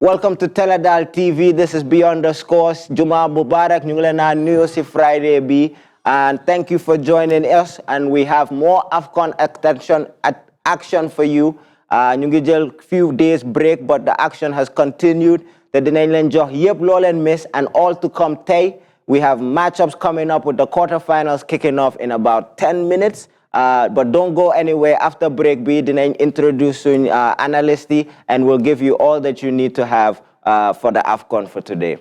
Welcome to Teledal TV. This is Beyond the Scores. Juma Mubarak, ñu ngi leen a nuyu si Friday bi. And thank you for joining us. And we have more AFCON action for you. Ñu ngi jël few days break, but the action has continued. The dinañ leen jox yëpp loo leen miss and all to come tey. We have matchups coming up with the quarterfinals kicking off in about 10 minutes. But don't go anywhere. After break B, dinañ introduce analyst and we'll give you all that you need to have for the AFCON for today.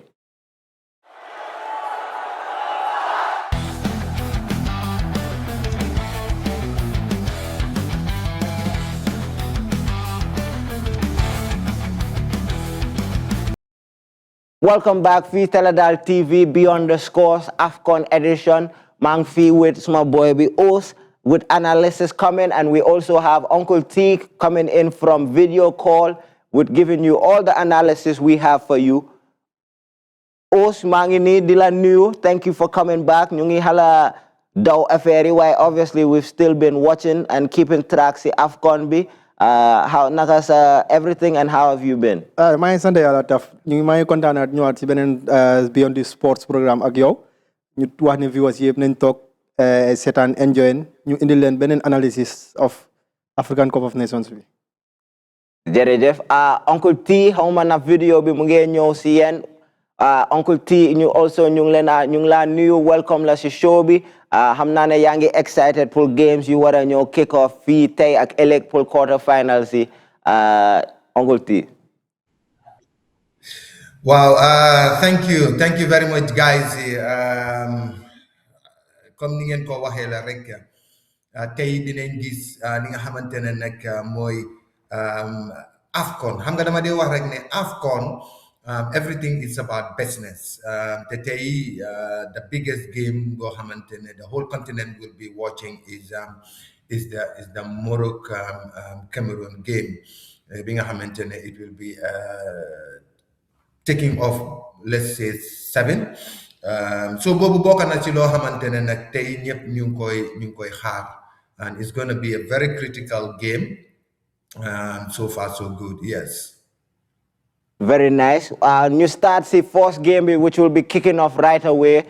Welcome back, fii Teledal TV, Beyond the Scores, AFCON edition. Mang fii with my boy Os with analysis coming, and we also have Uncle T coming in from video call with giving you all the analysis we have for you. Os mangi ni dila new. Thank you for coming back. Ñu ngi hala daw affaire yi, why obviously we've still been watching and keeping track si AFCON bi. How naka sa everything and how have you been? maa ngi sant yàlla taf ñu ngi maa ngi kontaan ñëwaat si beneen Beyond the Sports programme ak yow ñu wax ne viewers yëpp nañ toog seetaan enjoy ñu indil leen beneen analysis of African Cup of Nations bi. Jërëjëf Uncle T xaw ma na vidéo bi mu ngi ñëw si yéen Uncle T ñu also ñu ngi laa nuyu welcome la si show bi xam naa ne yaa ngi excited pour games yu war a ñëw kick off fii tey ak ëllëg pour quarter finals yi Uncle T. Wow, thank you very much guys. Comme ni ngeen ko waxee la rek tey dinañ gis li nga xamante ne nag mooy AFCON xam nga dama dee wax rek ne AFCON everything is about business te tey the biggest game boo xamante ne the whole continent will be watching is the Morocco Cameroon game bi nga xamante ne it will be taking off let's say 7 so boobu bokk na ci loo xamante ne nag tey ñëpp ñu ngi koy xaar and it's going to be a very critical game so far so good. Yes, very nice. Ñu start si first game bi which will be kicking off right away.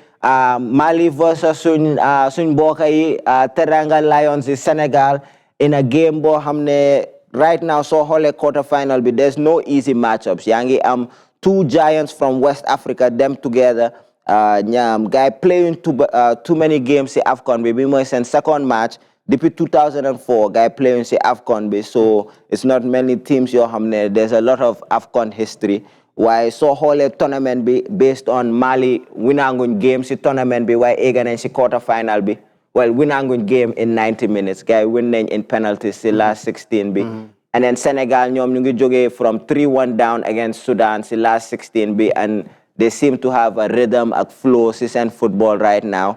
Mali versus suñ mbokk yi Teranga Lions yi Senegal in a game boo xam ne right now soo xoolee quarter final bi there's no easy matchups. Yaa ngi am two giants from West Africa, them together. Guy playing too many games in AFCON. Bi mooy seen second match depuis 2004. Guy playing in AFCON. Bi so it's not many teams yoo xam ne there's a lot of AFCON history. Why so whole tournament bi based on Mali winanguñ game si tournament bi why egg nañ si quarter final bi. Well, winanguñ game in 90 minutes. Guy win nañ in penalties si last 16 bi. And then Senegal, ñoom ñu ngi jógee from 3-1 down against Sudan si last 16 bi and they seem to have a rhythm and flow si seen football right now.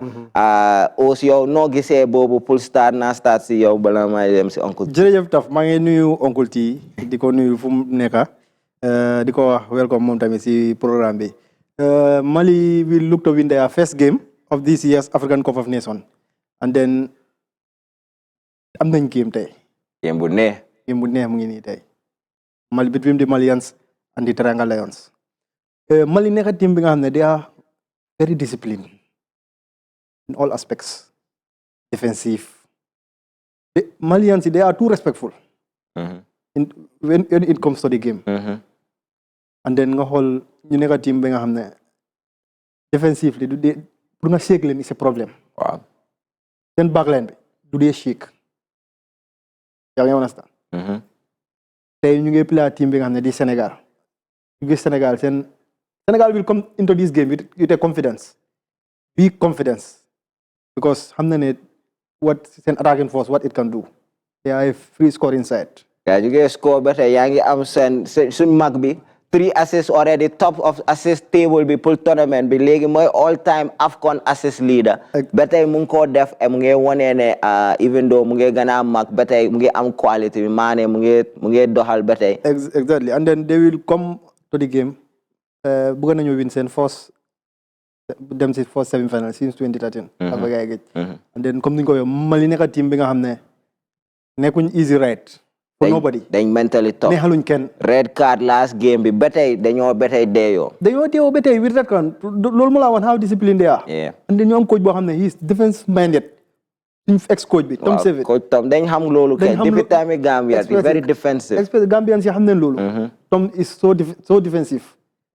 Aussi yow noo gisee boobu pour start si yow bala may dem si Uncle T. jërëjëf taf maa ngi nuyu Uncle T di ko nuyu fu mu nekka di ko wax welcome moom tamit si programme bi. Mali will look to win their first game of this year's African Cup of Nations and then am nañ game tey. Game bu neex. Game bu neex mu ngi nii tey Mali between the Malians and the Teranga Lions. Mali nekk team bi nga xam ne they are very disciplined in all aspects. Defensive. The Malians they are too respectful. When it comes to the game. And then nga xool ñu nekk team bi nga xam ne defensively du dee pour nga shake leen c'est problème. Waaw. Seen backline bi du dee shake. Yaa ngi understand. Tey ñu ngi play team bi nga xam ne di Sénégal ñu gis Sénégal will come into this game with a confidence, big confidence, because xam na ne what seen attacking force what it can do. They are a free score inside. yaa ñu ngi score ba tey yaa ngi am suñ mag bi 3 assists already top of assist table bi pour tournament bi léegi mooy all time AFCON assist leader. Ba tey mu ngi koo def mu ngi wone ne even though mu ngi gën a mag ba tey mu ngi am quality bi maane mu ngi doxal ba tey. Exactly, and then they will come to the game bëgg nañu win seen first dem si first semi-final since 2013. Ak gaay and then comme ni ñu ko waxee Mali nekk team bi nga xam ne nekkuñ easy right for nobody. Dañ mentally tough. neexaluñ kenn. Red card last game bi ba tey dañoo deeyoo. dañoo deewoo ba tey with that kan loolu mu laa woon how disciplined they are. Yeah. and then ñu am coach boo xam ne he is defense minded. suñu ex coach bi Tom Sevet. coach Tom dañ xam loolu kay. depuis time Gambia very defensive. espèce Gambians yi xam nañ loolu. Tom is so defensive.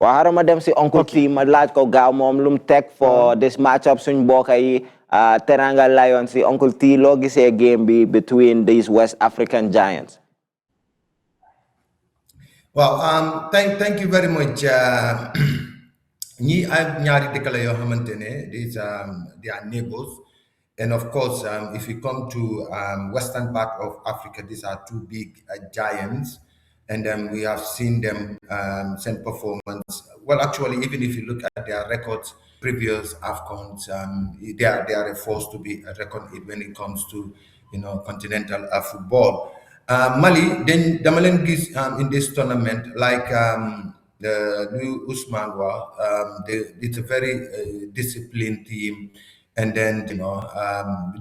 waaw xaaral ma dem si Uncle T ma laaj ko gaaw moom lu mu teg for this matchup suñ mbokk yi Teranga Lions yi Uncle T loo gisee game bi between these West African giants. Well, thank you very much. Ñi ay ñaari dëkk la yoo xamante ne they are neighbors, and of course if you come to western part of Africa, these are two big giants, and we have seen them send performance. Well, actually, even if you look at their records, previous AFCONs, they are a force to be reckoned when it comes to continental football. Mali, then dama gis in this tournament, like the Usman it's a very disciplined team, and then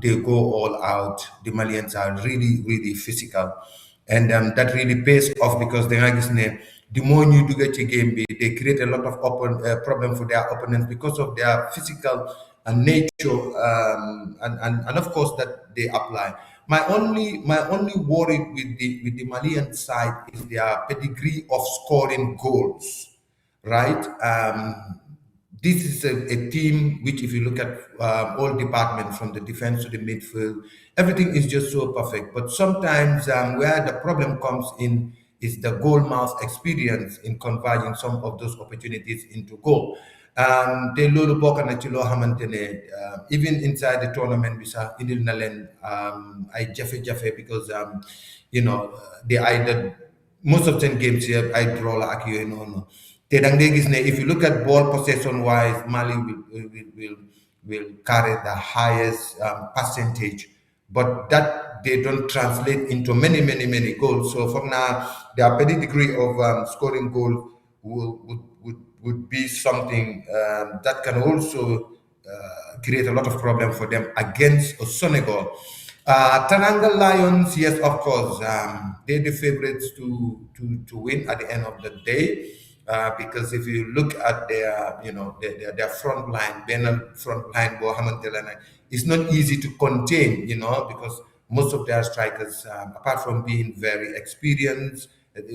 they go all out. The Malians are really, really physical, and that really pays off because the more you do get a game, they create a lot of problem for their opponents because of their physical nature, and of course that they apply. My only worry with the Malian side is their pedigree of scoring goals, right? This is a team which, if you look at all departments from the defense to the midfield, everything is just so perfect. But sometimes where the problem comes in is the goal mouth experience in converting some of those opportunities into goal. Te loolu bokk na ci loo xamante ne even inside the tournament bi sax indil na leen ay jafe-jafe because they either most of the games here ay draw la ak yooyu noonu te dang dee gis ne if you look at ball possession wise, Mali will carry the highest percentage, but that they don't translate into many goals. So for now, their pedigree of scoring goals would be something that can also create a lot of problem for them against Senegal. Teranga Lions, yes, of course, they're the favorites to win at the end of the day. Because if you look at their front line, it's not easy to contain, because most of their strikers, apart from being very experienced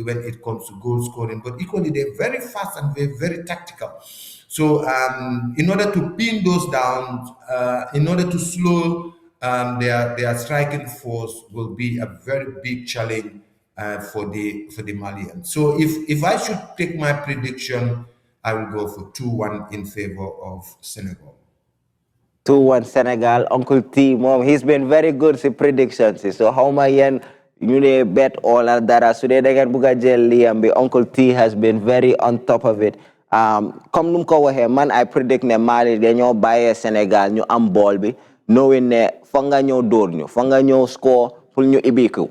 when it comes to goal scoring, but equally they're very fast and very tactical. So in order to pin those down, in order to slow their striking force will be a very big challenge for the Malians. So if I should take my prediction, I will go for 2-1 in favor of Senegal. 2-1 Senegal. Uncle T, mom, he's been very good with predictions. So how my you bet all of that. So they get buga jelly and Uncle T has been very on top of it. Come num ko waxe man I predict ne Mali dañoo bàyyee Senegal ñu am ball bi knowing ne fa nga ñëw dóor ñu fa nga ñëw score pour ñu ibiku.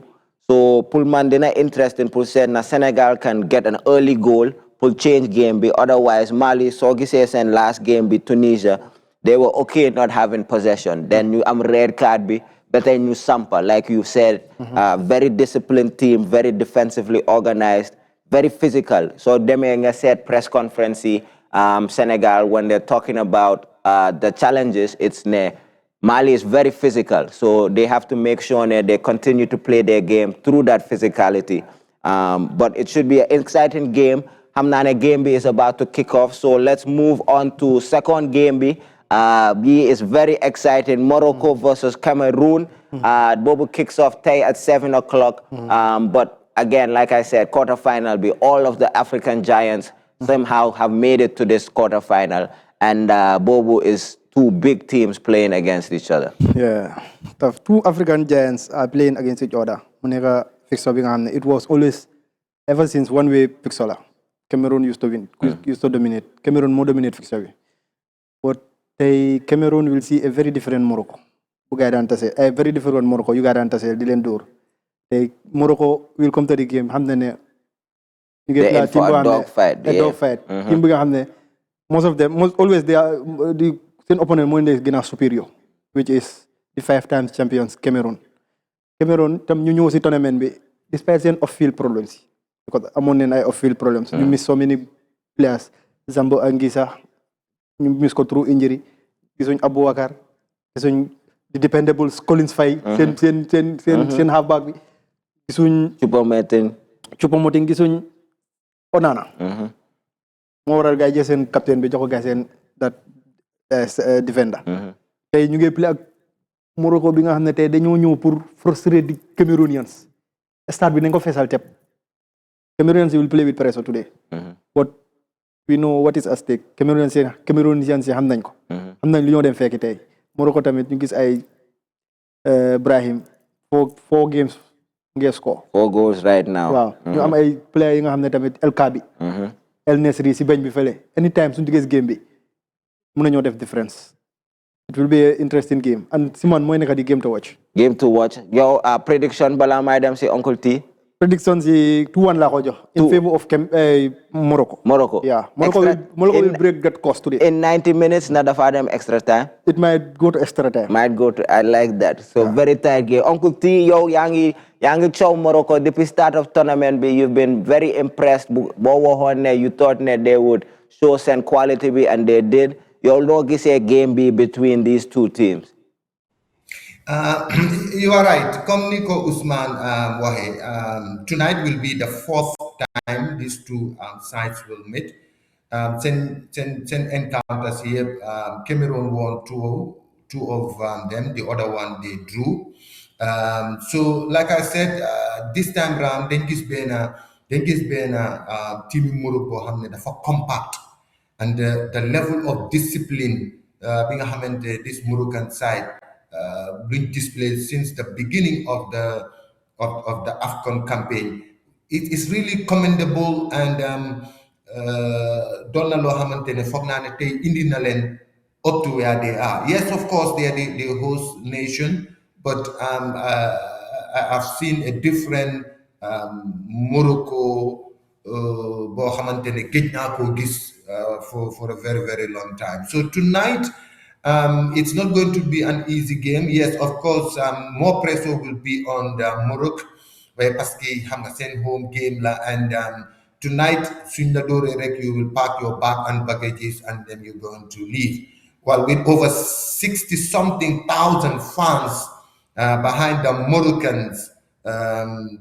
So pour man dina interesting pour seet na Senegal can get an early goal pour change game bi. Otherwise Mali soo gisee seen last game bi Tunisia they were okay not having possession. Then you am red card bi better you sample like you said. Very disciplined team, very defensively organized, very physical. So demee said press conference Senegal when they're talking about the challenges, it's Mali is very physical, so they have to make sure they continue to play their game through that physicality. But it should be an exciting game. Hamnane game is about to kick off, so let's move on to second game. B is very exciting. Morocco versus Cameroon. Bobo kicks off today at 7 o'clock. But again, like I said, quarterfinal be all of the African giants somehow have made it to this quarterfinal, and Bobo is two big teams playing against each other. Yeah, tough. Two African giants are playing against each other. It was always ever since one way fixer. Cameroon used to win, used to dominate. Cameroon more dominate fixer. But Cameroon will see a very different Morocco. A very different Morocco. You got to say, Dylan Door. Morocco will come to the game. You get a dogfight. A dogfight. Most of them, always they are the opponent more is superior, which is the 5 times champions Cameroon. Cameroon tam ñu ñëw ci tournament bi despite seen off-field problems because amoon nañ ay off-field problems ñu miss so many players Zambo Anguissa ñu miss ko through injury gisuñ Aboubacar gisuñ the dependable Collins Faye seen halfback bi gisuñ Choupo-Moting gisuñ Onana moo waral gars yi jël seen capitaine bi jox ko gars seen that defender tey ñu ngi play ak Morocco bi nga xam ne tey dañoo ñëw pour frustrer di Cameroonians stade bi nañ ko feesal tepp Cameroonians will play with pressure today but we know what is at stake Cameroonians yi xam nañ ko xam nañ lu ñoo dem fekki tey Morocco tamit ñu gis ay Brahim four games ngee score 4 goals right now waaw ñu am ay players yi nga xam ne tamit El Kabi El Nesri si beñ bi fële anytime suñu duggee game bi mën nañoo def difference it will be an interesting game and Simon mooy nekk di game to watch yow prediction balaa may dem si Uncle T prediction si 2-1 laa ko jox in favor of Morocco yeah Morocco will break that course today in 90 minutes na dafa dem extra time it might go to extra time I like that so very tight game Uncle T yow yaa ngi coow Morocco depuis start of tournament bi you've been very impressed boo waxoon ne you thought ne they would show seen quality bi and they did yow loo gisee game bi between these two teams you are right. Comme Nico Usman tonight will be the fourth time these two sides will meet. Ten encounters here. Cameroon won two of them. The other one they drew. So, like I said, this time round, Dengis Bena team Morocco hamne dafa compact, and the level of discipline being this Moroccan side. Been displayed since the beginning of the AFCON campaign. It is really commendable and doon na loo xamante ne foog naa ne tey indi na leen up to where they are. Yes, of course, they are the host nation, but I've seen a different Morocco boo xamante ne géej naa koo gis for a very, very long time. So tonight, it's not going to be an easy game. Yes, of course, more pressure will be on the Morocco, parce que xam nga seen home game la, and tonight suñ la dooree rek you will pack your bag and baggages and then you're going to leave. Well, with over 60-something thousand fans behind the Moroccans,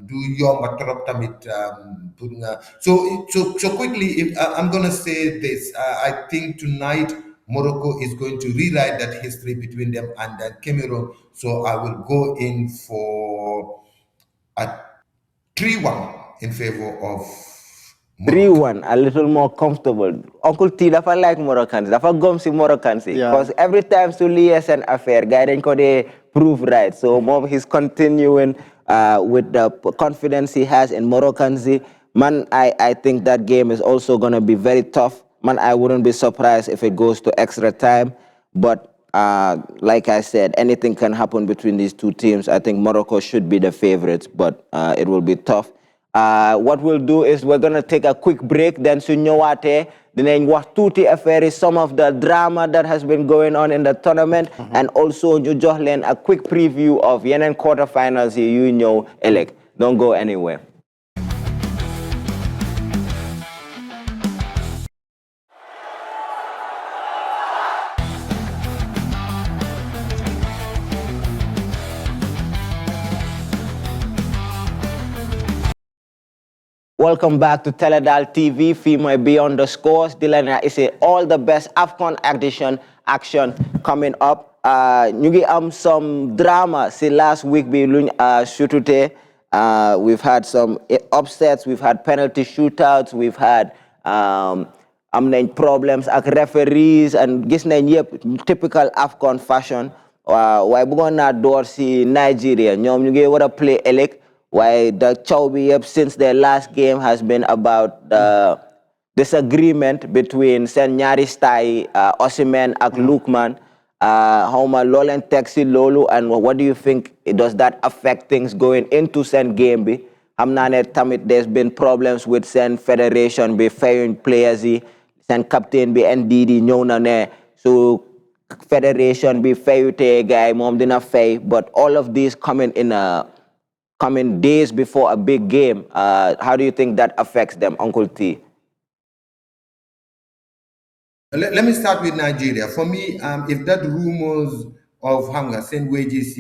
do yomba trop tamit so quickly I'm gonna say this. I think tonight Morocco is going to rewrite that history between them and Cameroon. So I will go in for a 3-1 in favor of Morocco. 3-1, a little more comfortable. Uncle T dafa like Moroccans, dafa gom si Moroccans. Because every time su liye seen affaire, guy dañ ko dey prove right. So mom, he's continuing with the confidence he has in Moroccans. Man, I think that game is also going to be very tough. Man, I wouldn't be surprised if it goes to extra time. But like I said, anything can happen between these two teams. I think Morocco should be the favorites, but it will be tough. What we'll do is we're going to take a quick break. Then su ñëwaatee dinañ wax tuuti affaire some of the drama that has been going on in the tournament, and also ñu jox leen a quick preview of yeneen quarterfinals yi yu ñëw ëllëg. Don't go anywhere. Welcome back to Teledal TV. Fii Beyond the Scores. Dilana is all the best AFCON action coming up. Ñu ngi am some drama. See, last week bi luñ shootute. We've had some upsets. We've had penalty shootouts. We've had problems ak referees, and gis nañ yëpp typical AFCON fashion. Waaye bëggoon naa door si Nigeria. Ñoom ñu ngi war a play ëllëg. Why the Chaubi since their last game has been about the disagreement between Sen Nyari Stai, Osimhen, and Lukman. How ma Lolen Texi Lolu, and what do you think? Does that affect things going into Sen game? Tamit, there's been problems with Sen Federation be fairing players, Sen captain be NDD ne. So Federation be fair guy, mom didn't fair, but all of these coming in a coming days before a big game. How do you think that affects them, Uncle T? Let me start with Nigeria. For me, if that rumors of hunger, same wages,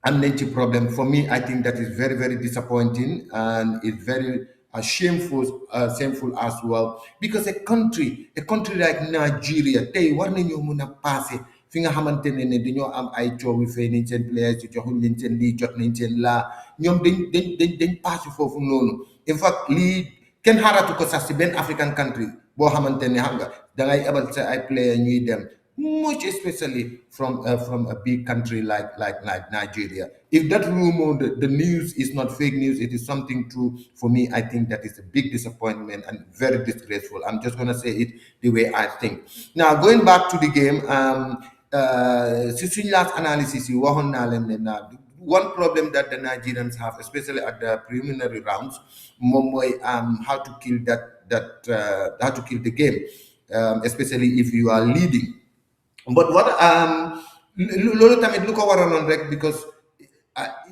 am nañ ci problem. For me, I think that is very, very disappointing and it's very shameful as well. Because a country like Nigeria, tey war nañoo mën a passé fi nga xamante ne dañoo am ay coow yu fay nañ seen players yi joxuñ leen seen lii jot nañ seen laa ñoom dañ passé foofu noonu. In fact, lii kenn xaaratu ko sax si benn African country boo xamante ne xam nga dangay ebal sa ay players ñuy dem. Much especially from a big country like Nigeria. If that rumor, the news is not fake news, it is something true. For me, I think that is a big disappointment and very disgraceful. I'm just gonna say it the way I think. Now, going back to the game, since last analysis, one problem that the Nigerians have, especially at the preliminary rounds, how to kill how to kill the game, especially if you are leading. But what loolu tamit lu ko waraloon rek because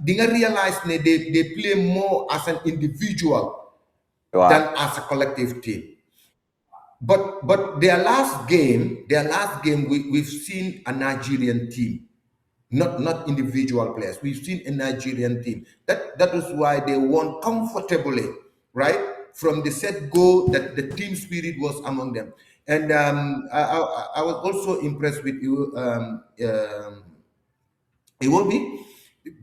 di nga realize ne they play more as an individual than as a collective team. But their last game, we've seen a Nigerian team, not individual players. We've seen a Nigerian team. That was why they won comfortably, right? From the set go, that the team spirit was among them. And I was also impressed with you, Iwobi,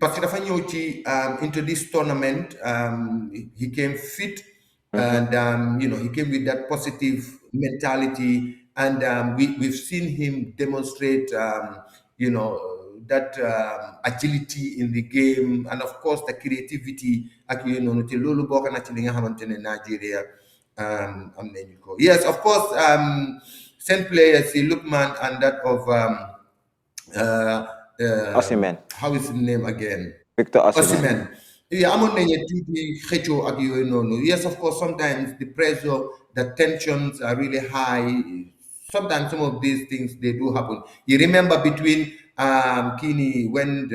parce que dafa ñëw ci into this tournament. He came fit, and he came with that positive mentality, and we've seen him demonstrate that agility in the game, and of course the creativity ak te loolu bokk na ci li nga xamante ne Nigeria am nañu ko. Yes, of course, same players, Lookman and that of Osimhen. how is his name again? Victor Osimhen. Osimhen. Yeah, amoon nañu tuuti xëccoo ak yooyu noonu. Yes, of course, sometimes the pressure, the tensions are really high. Sometimes some of these things, they do happen. You remember between Kini when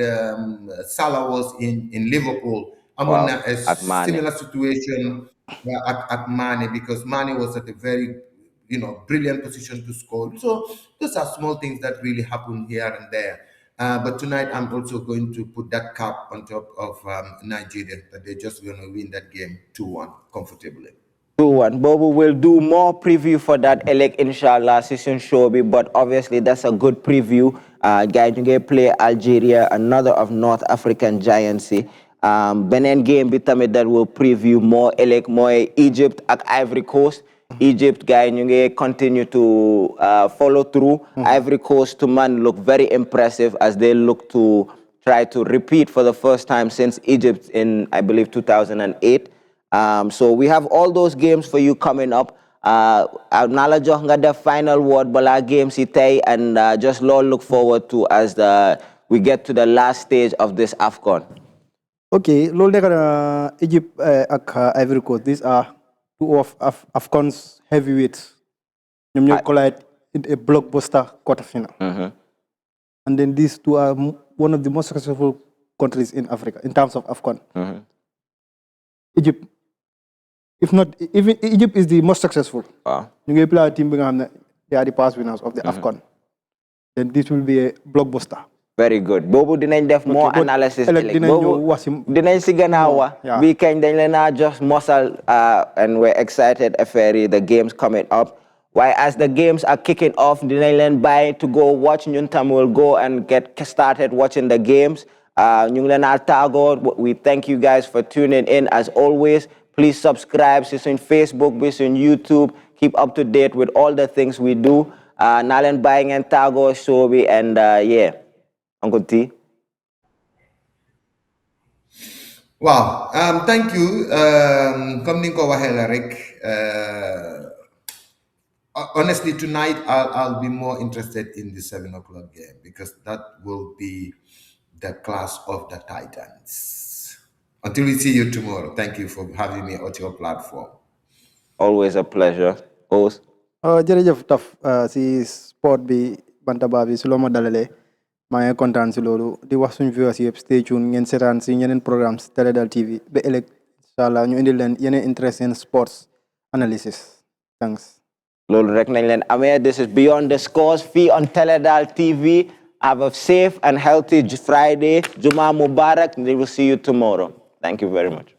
Salah was in Liverpool, amoon na a similar situation at Mane, because Mane was at a very brilliant position to score. So those are small things that really happen here and there. But tonight, I'm also going to put that cap on top of Nigeria, that they're just going to win that game 2-1 comfortably. 2-1. Bobo will do more preview for that inshallah season show, but obviously that's a good preview. Guys, you can play Algeria, another of North African giants. Benin game bitamid that will preview more more Egypt and Ivory Coast. Egypt guy ñu continue to follow through. Ivory Coast to man look very impressive as they look to try to repeat for the first time since Egypt in, I believe, 2008. So we have all those games for you coming up. Nala jox nga def final word bala games yi tay, and just look forward to as we get to the last stage of this AFCON. Okay, loolu nekk na Egypt ak Ivory Coast. These are two of AFCON's heavyweights. ñoom ñoo collide in a blockbuster quarterfinal. And then these two are one of the most successful countries in Africa in terms of AFCON. Egypt, if not, even Egypt is the most successful. You ngi play a team bi nga xam ne they are the past winners of the AFCON. Then this will be a blockbuster. Very good. Bobu dinañ def more analysis. Dinañ si gannaaw bi kañ dañ leen just mosal and we're excited affaire the games coming up. Why as the games are kicking off, dinañ leen bàyyi to go watch. Ñun tam will go and get started watching the games. Ñu ngi leen tàggoo. We thank you guys for tuning in as always. Please subscribe to suñ Facebook, bi suñ YouTube. Keep up to date with all the things we do. Naa leen bàyyi ngeen tàggoo show bi, and yeah. Uncle T. Wow, thank you. Comme ni nga ko waxee la rek, honestly, tonight I'll be more interested in the 7 o'clock game, because that will be the clash of the Titans. Until we see you tomorrow, thank you for having me on your platform. Always a pleasure. jërëjëf Taf si sport bi Bantaba bi su loo ma dalalee. maa ngi kontaan si loolu di wax suñu viewers yëpp stay tuned ngeen seetaan si yeneen programmes Teledal TV ba ëllëg incha allah ñu indil leen yeneen interesting sports analysis thanks. loolu rek nañ leen amee. This is Beyond the Scores fii on Teledal TV. Have a safe and healthy Friday. Juma Mubarak. We will see you tomorrow. Thank you very much.